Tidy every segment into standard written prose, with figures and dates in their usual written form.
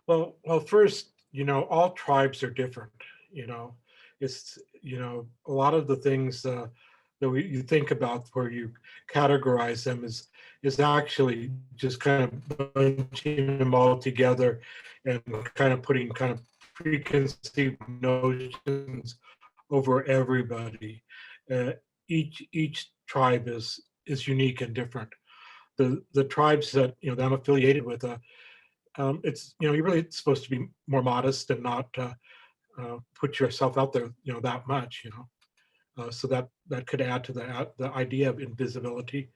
Well, first, all tribes are different. You know, a lot of the things you think about where you categorize them is actually just kind of bunching them all together and kind of putting kind of preconceived notions over everybody. Uh, each tribe is unique and different. The tribes that I'm affiliated with, it's you're really supposed to be more modest and not put yourself out there that much. So that could add to the idea of invisibility.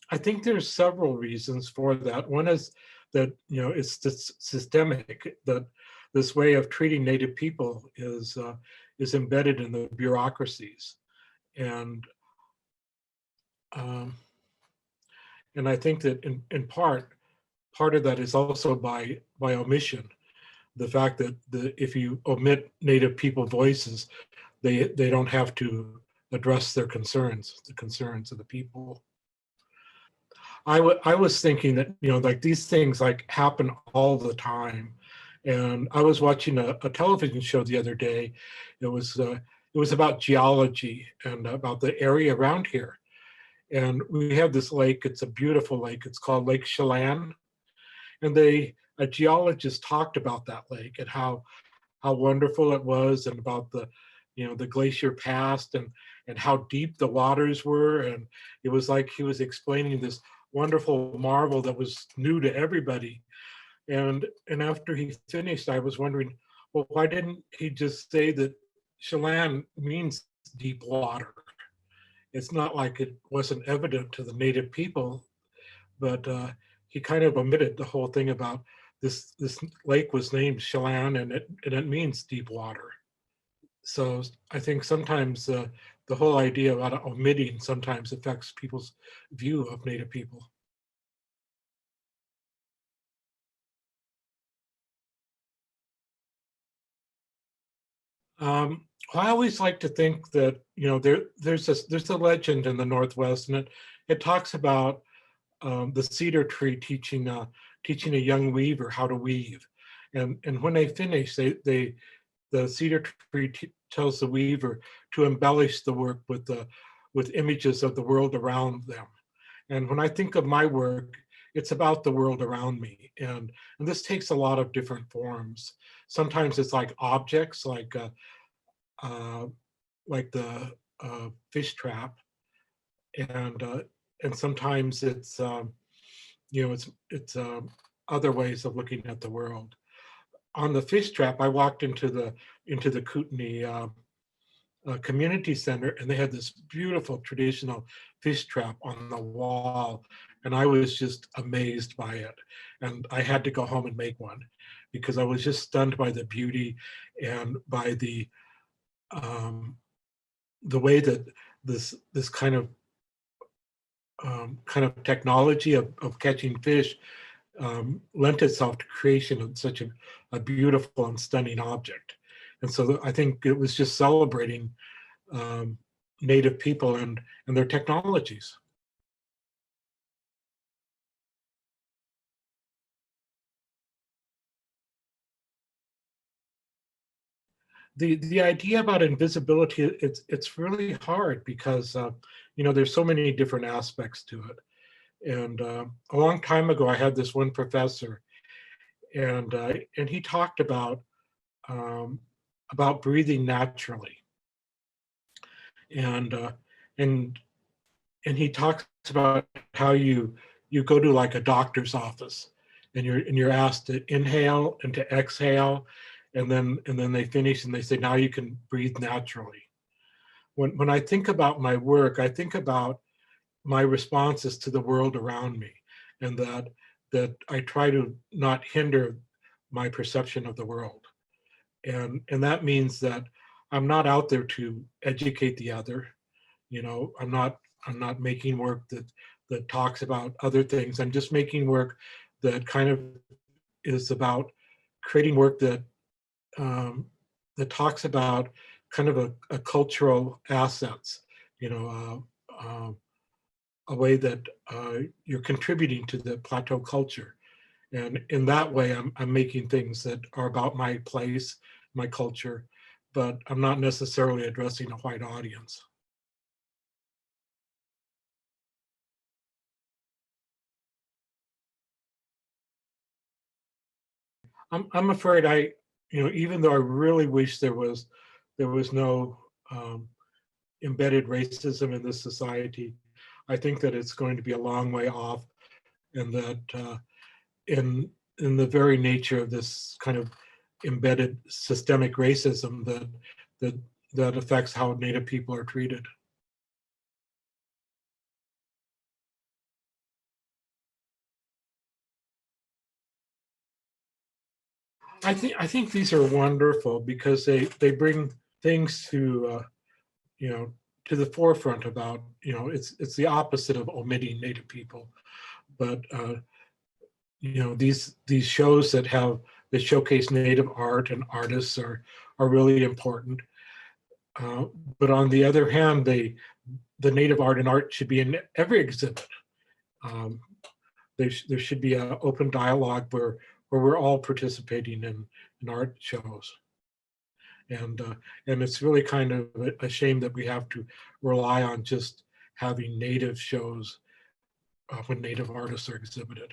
I think there's several reasons for that. One is that it's systemic, that this way of treating Native people is embedded in the bureaucracies, and um, and I think that in part of that is also by omission. The fact that if you omit Native people voices, they don't have to address their concerns, the concerns of the people. I was thinking that like these things like happen all the time, and I was watching a television show the other day. It was about geology and about the area around here, and we have this lake. It's a beautiful lake. It's called Lake Chelan, and a geologist talked about that lake and how wonderful it was, and about the glacier past, and how deep the waters were. And it was like he was explaining this wonderful marvel that was new to everybody. And after he finished, I was wondering, well, why didn't he just say that Chelan means deep water? It's not like it wasn't evident to the native people, but he kind of omitted the whole thing about this lake was named Chelan, and it means deep water. So I think sometimes the whole idea about omitting sometimes affects people's view of Native people. I always like to think that there's a legend in the Northwest, and it talks about the cedar tree teaching a young weaver how to weave, and when they finish, they the cedar tree tells the weaver to embellish the work with images of the world around them. And when I think of my work, it's about the world around me, and this takes a lot of different forms. Sometimes it's like objects, uh, like the fish trap, and uh, and sometimes it's other ways of looking at the world. On the fish trap, I walked into the Kootenai community center, and they had this beautiful traditional fish trap on the wall, and I was just amazed by it. And I had to go home and make one because I was just stunned by the beauty and by um, the way that this kind of technology of catching fish lent itself to creation of such a beautiful and stunning object. And so I think it was just celebrating um, Native people and their technologies. The idea about invisibility, it's really hard because there's so many different aspects to it. And a long time ago, I had this one professor, and he talked um, about breathing naturally, and uh, and and he talks about how you go to like a doctor's office, and you're asked to inhale and to exhale, and then they finish and they say, now you can breathe naturally. When I think about my work, I think about my responses to the world around me, and that I try to not hinder my perception of the world. And that means that I'm not out there to educate the other. I'm not making work that talks about other things. I'm just making work that kind of is about creating work um, that talks about kind of a cultural assets you know, a way that you're contributing to the plateau culture. And in that way, I'm making things that are about my place, my culture, but I'm not necessarily addressing a white audience. I'm afraid even though I really wish there was no embedded racism in this society, I think that it's going to be a long way off, and that in the very nature of this kind of embedded systemic racism that that affects how Native people are treated. I think these are wonderful because they bring things you know to the forefront about it's the opposite of omitting Native people, but these shows that showcase Native art and artists are really important. Uh, but on the other hand, the Native art and art should be in every exhibit. Um, there should be an open dialogue where we're all participating in art shows. And it's really kind of a shame that we have to rely on just having Native shows when Native artists are exhibited.